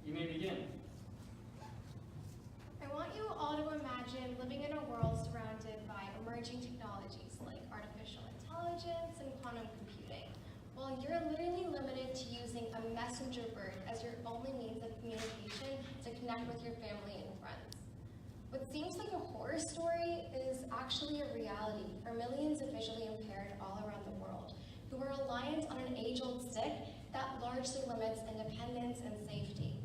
You may begin. I want you all to imagine living in a world surrounded by emerging technologies like artificial intelligence and quantum computing. Well, you're literally limited to using a messenger bird as your only means of communication to connect with your family and friends. What seems like a horror story is actually a reality for millions of visually impaired all around the world who are reliant on an age-old stick that largely limits independence and safety.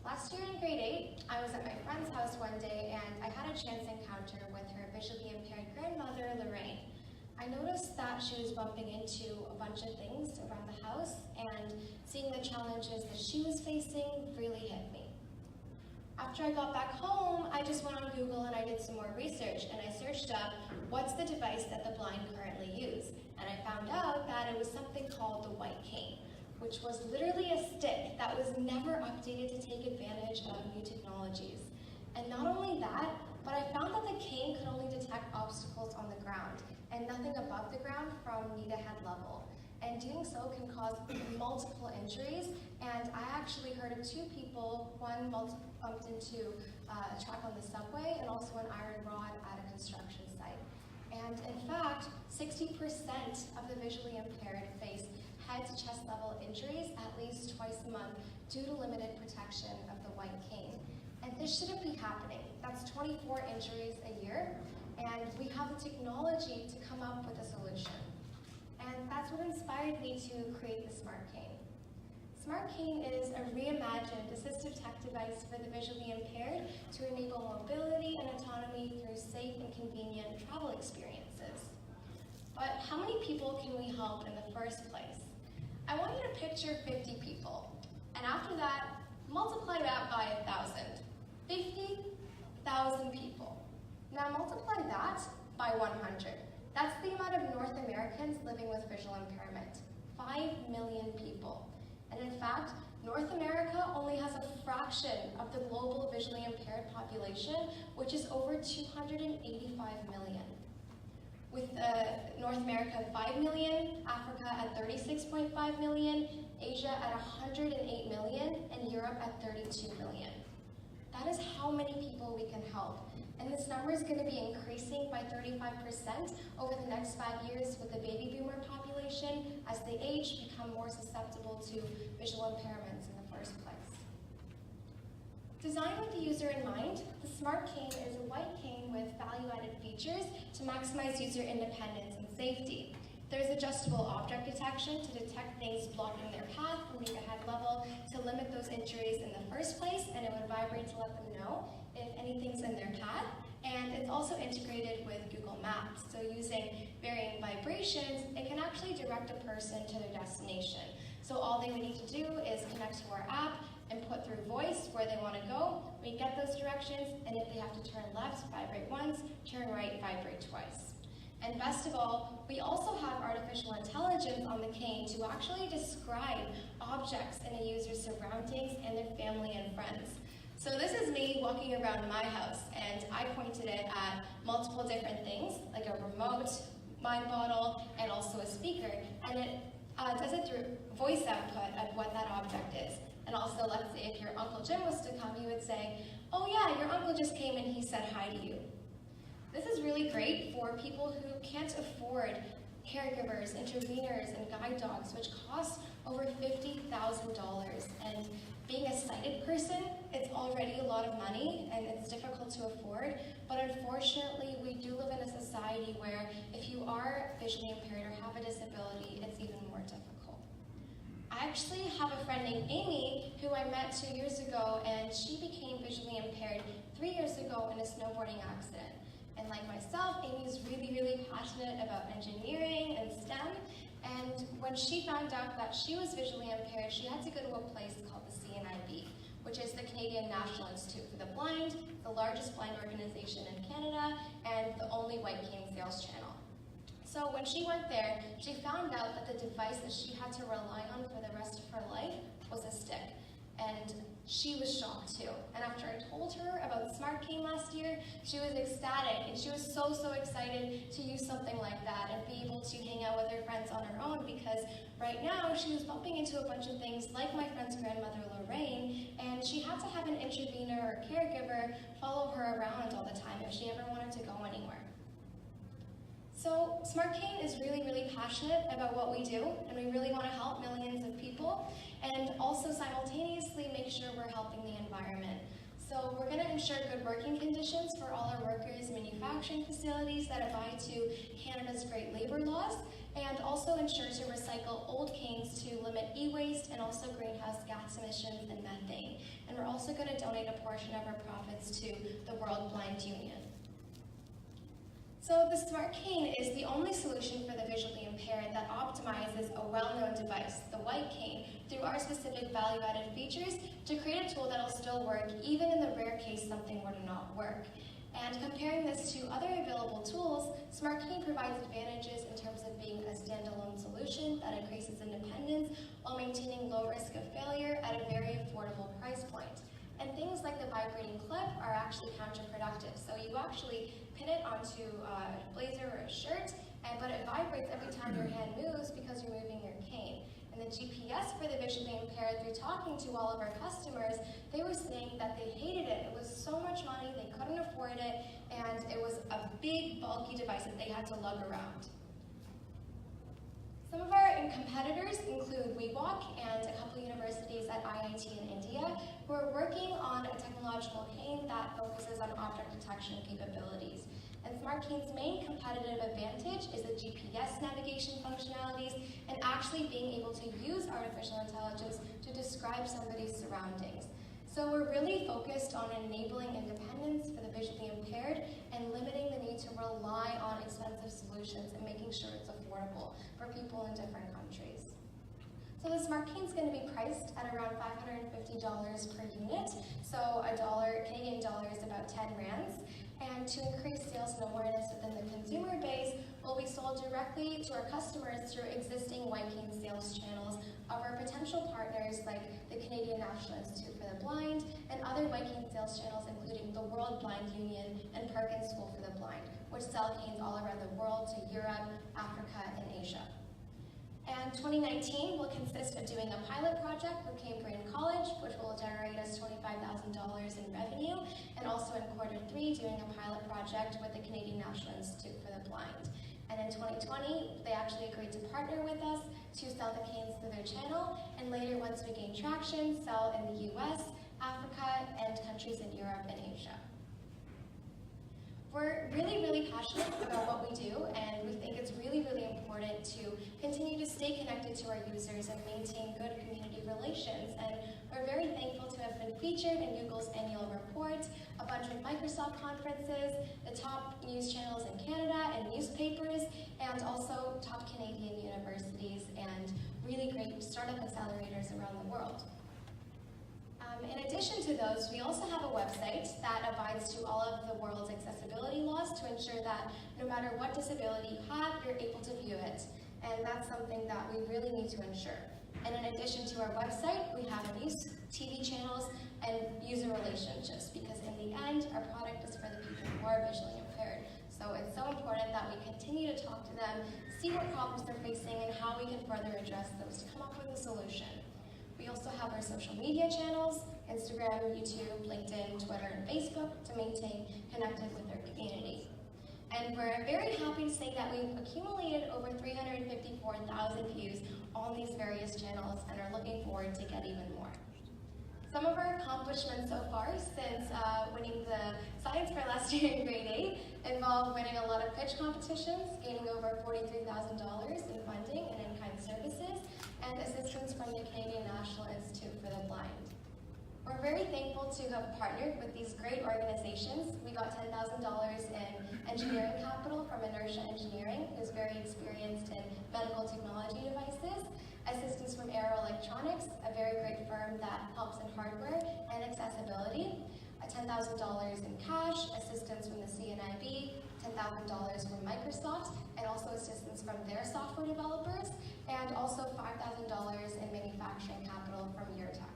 Last year in grade 8, I was at my friend's house one day and I had a chance encounter with her visually impaired grandmother, Lorraine. I noticed that she was bumping into a bunch of things around the house, and seeing the challenges that she was facing really hit me. After I got back home, I just went on Google and I did some more research, and I searched up what's the device that the blind currently use, and I found out that it was something called the white cane, which was literally a stick that was never updated to take advantage of new technologies. And not only that, but I found that the cane could only detect obstacles on the ground and nothing above the ground from knee to head level. And doing so can cause multiple injuries. And I actually heard of 2 people, one bumped into a truck on the subway and also an iron rod at a construction site. And in fact, 60% of the visually impaired face head to chest level injuries at least twice a month due to limited protection of the white cane. And this shouldn't be happening. That's 24 injuries a year, and we have the technology to come up with a solution. And that's what inspired me to create the Smart Cane. Smart Cane is a reimagined assistive tech device for the visually impaired to enable mobility and autonomy through safe and convenient travel experiences. But how many people can we help in the first place? I want you to picture 50 people, and after that, multiply that by 1,000. 50,000 people. Now multiply that by 100. That's the amount of North Americans living with visual impairment. 5 million people. And in fact, North America only has a fraction of the global visually impaired population, which is over 285 million. With North America at 5 million, Africa at 36.5 million, Asia at 108 million, and Europe at 32 million. That is how many people we can help. And this number is going to be increasing by 35% over the next 5 years with the baby boomer population as they age, become more susceptible to visual impairments in the first place. Designed with the user in mind, the Smart Cane is a white cane with value-added features to maximize user independence and safety. There's adjustable object detection to detect things blocking their path from knee to head level to limit those injuries in the first place, and it would vibrate to let them know if anything's in their path. And it's also integrated with Google Maps, so using varying vibrations, it can actually direct a person to their destination. So all they would need to do is connect to our app and put through voice where they want to go. We get those directions, and if they have to turn left, vibrate once, turn right, vibrate twice. And best of all, we also have artificial intelligence on the cane to actually describe objects in a user's surroundings and their family and friends. So this is me walking around my house, and I pointed it at multiple different things, like a remote, wine bottle, and also a speaker, and it does it through voice output of what that object is. And also, let's say if your Uncle Jim was to come, you would say, "Oh yeah, your uncle just came and he said hi to you." This is really great for people who can't afford caregivers, interveners, and guide dogs, which cost over $50,000. And being a sighted person, it's already a lot of money and it's difficult to afford. But unfortunately, we do live in a society where if you are visually impaired or have a disability, it's even more difficult. I actually have a friend named Amy who I met 2 years ago, and she became visually impaired 3 years ago in a snowboarding accident. And like myself, Amy's really passionate about engineering and STEM. And when she found out that she was visually impaired, she had to go to a place called the CNIB, which is the Canadian National Institute for the Blind, the largest blind organization in Canada, and the only white cane sales channel. So when she went there, she found out that the device that she had to rely on for the rest of her life was a stick. And She was shocked too, and after I told her about Smart Cane last year, she was ecstatic, and she was so excited to use something like that and be able to hang out with her friends on her own, because right now she was bumping into a bunch of things like my friend's grandmother Lorraine, and she had to have an intervener or caregiver follow her around all the time if she ever wanted to go anywhere. So Smart Cane is really passionate about what we do, and we really want to help millions of people, and also simultaneously make sure we're helping the environment. So we're going to ensure good working conditions for all our workers, manufacturing facilities that abide to Canada's great labor laws, and also ensure to recycle old canes to limit e-waste and also greenhouse gas emissions and methane. And we're also going to donate a portion of our profits to the World Blind Union. So the Smart Cane is the only solution for the visually impaired that optimizes a well-known device, the white cane, through our specific value-added features to create a tool that'll still work even in the rare case something were to not work. And comparing this to other available tools, Smart Cane provides advantages in terms of being a standalone solution that increases independence while maintaining low risk of failure at a very affordable price point. And things like the vibrating clip are actually counterproductive. So you actually pin it onto a blazer or a shirt, but it vibrates every time your hand moves because you're moving your cane. And the GPS for the visually impaired, through talking to all of our customers, they were saying that they hated it. It was so much money, they couldn't afford it, and it was a big, bulky device that they had to lug around. Some of our competitors include WeWalk and a couple universities at IIT in India who are working on a technological cane that focuses on object detection capabilities. And Smart Cane's main competitive advantage is the GPS navigation functionalities and actually being able to use artificial intelligence to describe somebody's surroundings. So we're really focused on enabling independence for the visually impaired and limiting the need to rely on expensive solutions and making sure it's affordable for people in different countries. So the Smart Cane is going to be priced at around $550 per unit, so Canadian dollar is about 10 rands. And to increase sales and awareness within the consumer base, will be sold directly to our customers through existing white cane sales channels of our potential partners like the Canadian National Institute for the Blind and other white cane sales channels including the World Blind Union and Perkins School for the Blind, which sell canes all around the world to Europe, Africa, and Asia. And 2019 will consist of doing a pilot project with Cambrian College, which will generate us $25,000 in revenue, and also in Q3 doing a pilot project with the Canadian National Institute for the Blind. And in 2020, they actually agreed to partner with us to sell the canes through their channel, and later, once we gain traction, sell in the US, Africa, and countries in Europe and Asia. We're really passionate about what we do, and we think it's really important to continue to stay connected to our users and maintain good community relations. And we're very thankful to have been featured in Google's annual report, a bunch of Microsoft conferences, the top news channels in Canada and newspapers, and also top Canadian universities and really great startup accelerators around the world. In addition to those, we also have a website that abides to all of the world's accessibility laws to ensure that no matter what disability you have, you're able to view it. And that's something that we really need to ensure. And in addition to our website, we have news, TV channels, and user relationships, because in the end, our product is for the people who are visually impaired. So it's so important that we continue to talk to them, see what problems they're facing, and how we can further address those to come up with a solution. We also have our social media channels, Instagram, YouTube, LinkedIn, Twitter, and Facebook to maintain connected with our community. And we're very happy to say that we've accumulated over 354,000 views on these various channels and are looking forward to get even more. Some of our accomplishments so far since winning the Science Fair last year in grade 8 involve winning a lot of pitch competitions, gaining over $43,000 in funding and in-kind services, and assistance from the Canadian National Institute for the Blind. We're very thankful to have partnered with these great organizations. We got $10,000 in engineering capital from Inertia Engineering, who's very experienced in medical technology devices, assistance from Aero Electronics, a very great firm that helps in hardware and accessibility, $10,000 in cash, assistance from the CNIB, $10,000 from Microsoft, and also assistance from their software developers, and also $5,000 in manufacturing capital from Eurotech.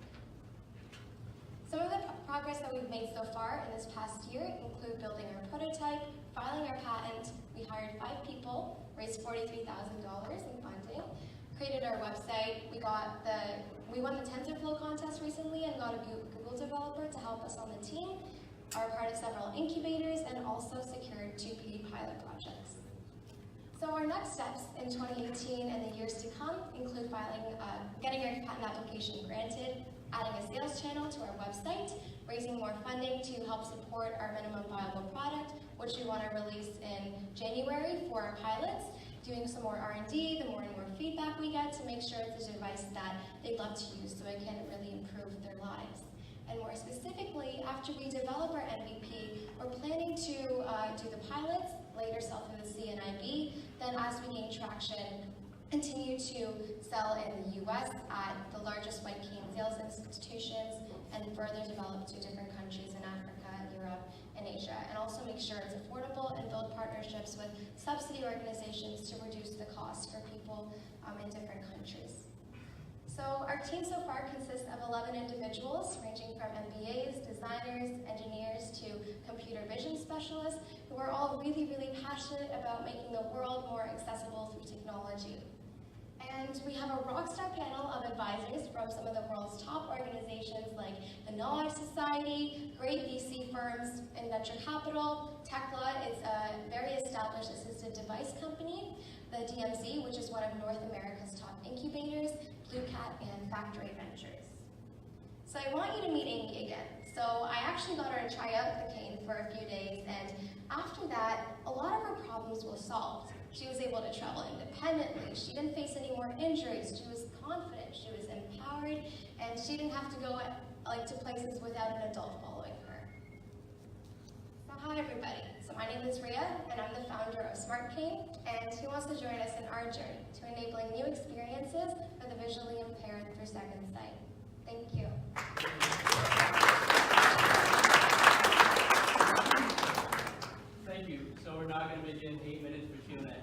far in this past year include building our prototype, filing our patent, we hired 5 people, raised $43,000 in funding, created our website, we won the TensorFlow contest recently and got a Google developer to help us on the team, are part of several incubators, and also secured 2 paid pilot projects. So our next steps in 2018 and the years to come include getting our patent application granted, adding a sales channel to our website, raising more funding to help support our minimum viable product, which we want to release in January for our pilots, doing some more R&D, the more and more feedback we get to make sure it's a device that they'd love to use so it can really improve their lives. And more specifically, after we develop our MVP, we're planning to do the pilots, later sell through the CNIB, then as we gain traction, continue to sell in the US at the largest white cane sales institutions, and further develop to different countries in Africa, Europe, and Asia, and also make sure it's affordable and build partnerships with subsidy organizations to reduce the cost for people in different countries. So our team so far consists of 11 individuals, ranging from MBAs, designers, engineers, to computer vision specialists, who are all really, really passionate about making the world more accessible through technology. And we have a rockstar panel of advisors from some of the world's top organizations like the Knowledge Society, great VC firms in venture capital, Tekla is a very established assistive device company, the DMZ, which is one of North America's top incubators, Blue Cat, and Factory Ventures. So I want you to meet Amy again. So I actually got her to try out the cane for a few days, and after that, a lot of her problems were solved. She was able to travel independently, she didn't face any more injuries, she was confident, she was empowered, and she didn't have to go to places without an adult following her. So hi everybody, so my name is Riya, and I'm the founder of Smart Cane, and who wants to join us in our journey to enabling new experiences for the visually impaired through second sight. Thank you. Thank you. So we're now going to begin 8 minutes for Q&A.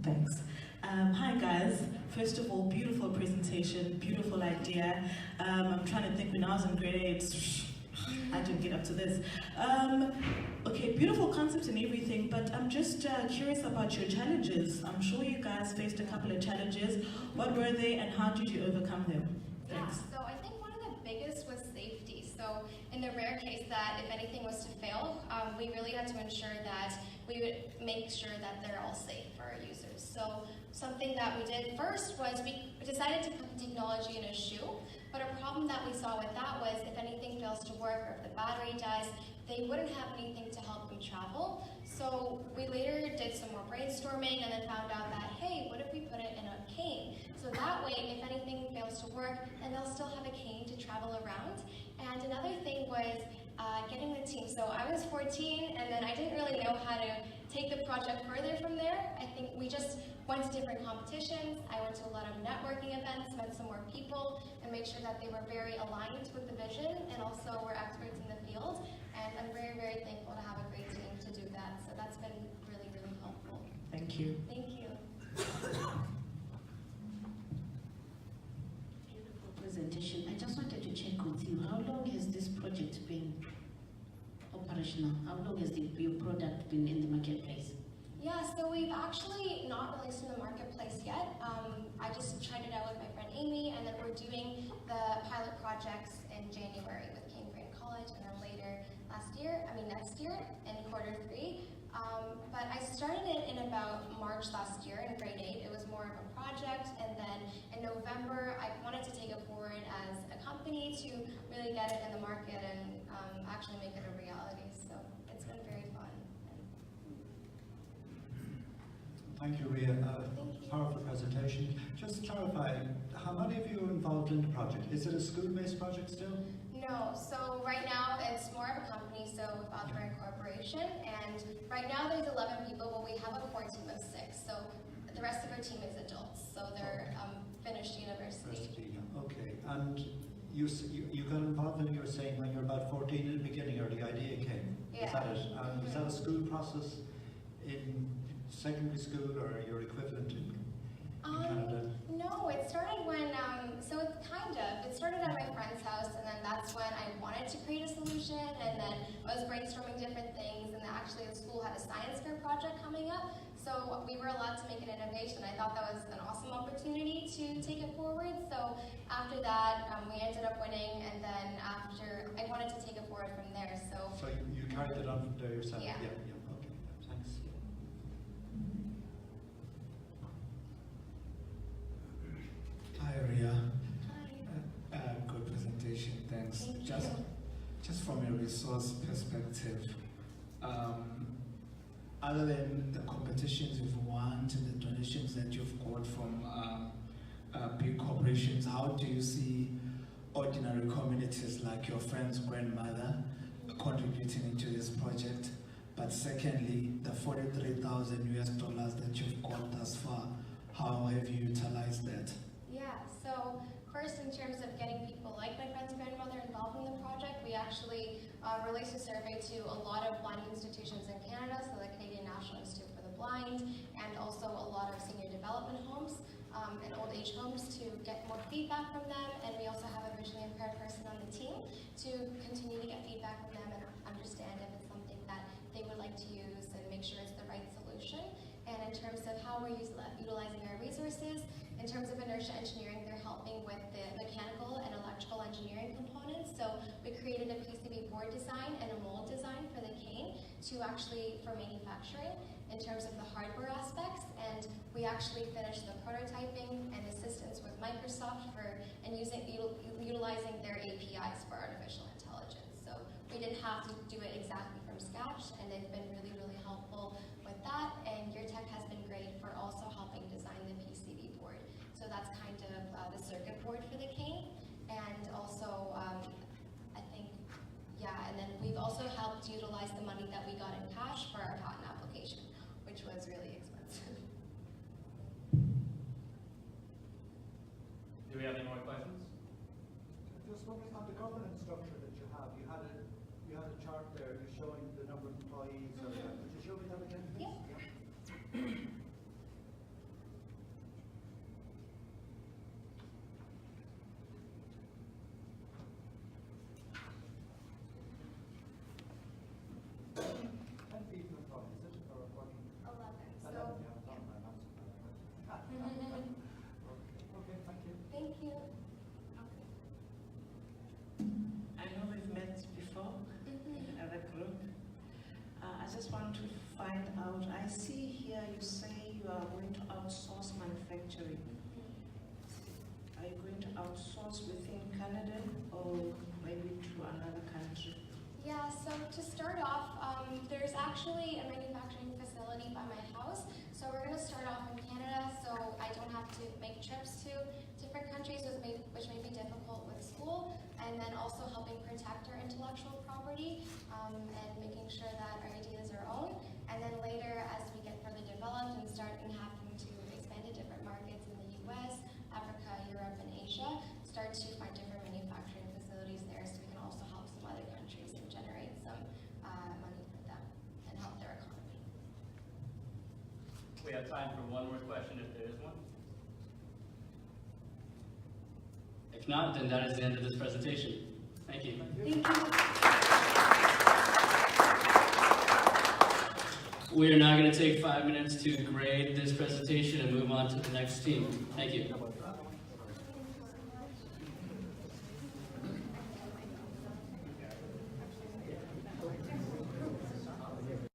Thanks. Hi guys. First of all, beautiful presentation, beautiful idea. I'm trying to think when I was in grade 8, I didn't get up to this. Okay, beautiful concept and everything, but I'm just curious about your challenges. I'm sure you guys faced a couple of challenges. What were they and how did you overcome them? Thanks. Yeah, so I think one of the biggest was safety. So in the rare case that if anything was to fail, we really had to ensure that we would make sure that they're all safe for our users. So something that we did first was we decided to put the technology in a shoe, but a problem that we saw with that was if anything fails to work or if the battery dies, they wouldn't have anything to help them travel. So we later did some more brainstorming and then found out that, hey, what if we put it in a cane? So that way, if anything fails to work, then they'll still have a cane to travel around. And another thing was getting the team. So I was 14, and then I didn't really know how to take the project further from there. I think we just went to different competitions. I went to a lot of networking events, met some more people, and made sure that they were very aligned with the vision and also were experts in the field. And I'm very, very thankful to have a great team to do that. So that's been really, really helpful. Thank you. Thank you. Beautiful presentation. I just wanted to check with you. How long has this project been operational? How long has your product been in the marketplace? Yeah, so we've actually not released in the marketplace yet. I just tried it out with my friend Amy, and then we're doing the pilot projects in January with Cambridge College, and then later next year in quarter 3. But I started it in about March last year in grade 8. It was more of a project, and then in November I wanted to take it forward as a company to really get it in the market and actually make it a reality. So it's been very fun. Thank you, Riya. Thank you. Powerful presentation. Just to clarify, how many of you are involved in the project? Is it a school-based project still? No, so right now it's more of a company, so with Authorized Corporation, and right now there's 11 people, but we have a core team of 6, so the rest of our team is adults, so they're finished university. Okay, and you got involved in, you were saying, when you were about 14 in the beginning, or the idea came? Yeah, at it. And is that a school process in secondary school or your equivalent in Canada? No, it started when, so it's it started at my friend's house, and then that's when I wanted to create a solution, and then I was brainstorming different things, and actually the school had a science fair project coming up, so we were allowed to make an innovation. I thought that was an awesome opportunity to take it forward, so after that, we ended up winning, and then after, I wanted to take it forward from there, so. So you carried it on from there yourself? Yeah. Okay, thanks. Hi, Riya. Hi. Good presentation, thanks. Thank you. Just from a resource perspective, other than the competitions you've won and the donations that you've got from big corporations, how do you see ordinary communities like your friend's grandmother contributing into this project? But secondly, the $43,000 that you've got thus far, how have you utilized that? Yeah, so first in terms of getting people like my friend's grandmother involved in the project, we actually released a survey to a lot of blind institutions in Canada, so the Canadian National Institute for the Blind, and also a lot of senior development homes and old age homes to get more feedback from them, and we also have a visually impaired person on the team to continue to get feedback from them and understand if it's something that they would like to use and make sure it's the right solution. And in terms of how we're utilizing our resources, in terms of inertia engineering, they're helping with the mechanical and electrical engineering components. So we created a PCB board design and a mold design for the cane to actually, for manufacturing, in terms of the hardware aspects. And we actually finished the prototyping and assistance with Microsoft and utilizing their APIs for artificial intelligence. So we didn't have to do it exactly from scratch, and they've been really, really helpful with that. And your tech has been great for also helping design the PCB board. So that's kind of the circuit board for the cane. And also, I think, yeah, and then we've also helped utilize the money that we got in cash for our patent application, which was really expensive. Do we have any more questions? Just wondering on the governance structure that you have, you had a chart there, you're showing the number of employees. Could you show me that again, please? Yeah. People employed, is it, or working? 11. 11, So, yeah, not my answer. Okay, thank you. thank you. I know we've met before in another group. I just want to find out, I see here you say you are going to outsource manufacturing. Are you going to outsource within Canada or maybe to another country? Yeah, so to start off, there's actually a manufacturing facility by my house. So we're going to start off in Canada, so I don't have to make trips to different countries, which may be difficult with school, and then also helping protect our intellectual property and making sure that our ideas are owned. And then later, as we get further developed and start having to expand to different markets in the US, Africa, Europe, and Asia, start to find different manufacturing facilities there so we can also help some other countries and generate some money for them and help their economy. We have time for one more question if there is one. If not, then that is the end of this presentation. Thank you. Thank you. We are now going to take 5 minutes to grade this presentation and move on to the next team. Thank you.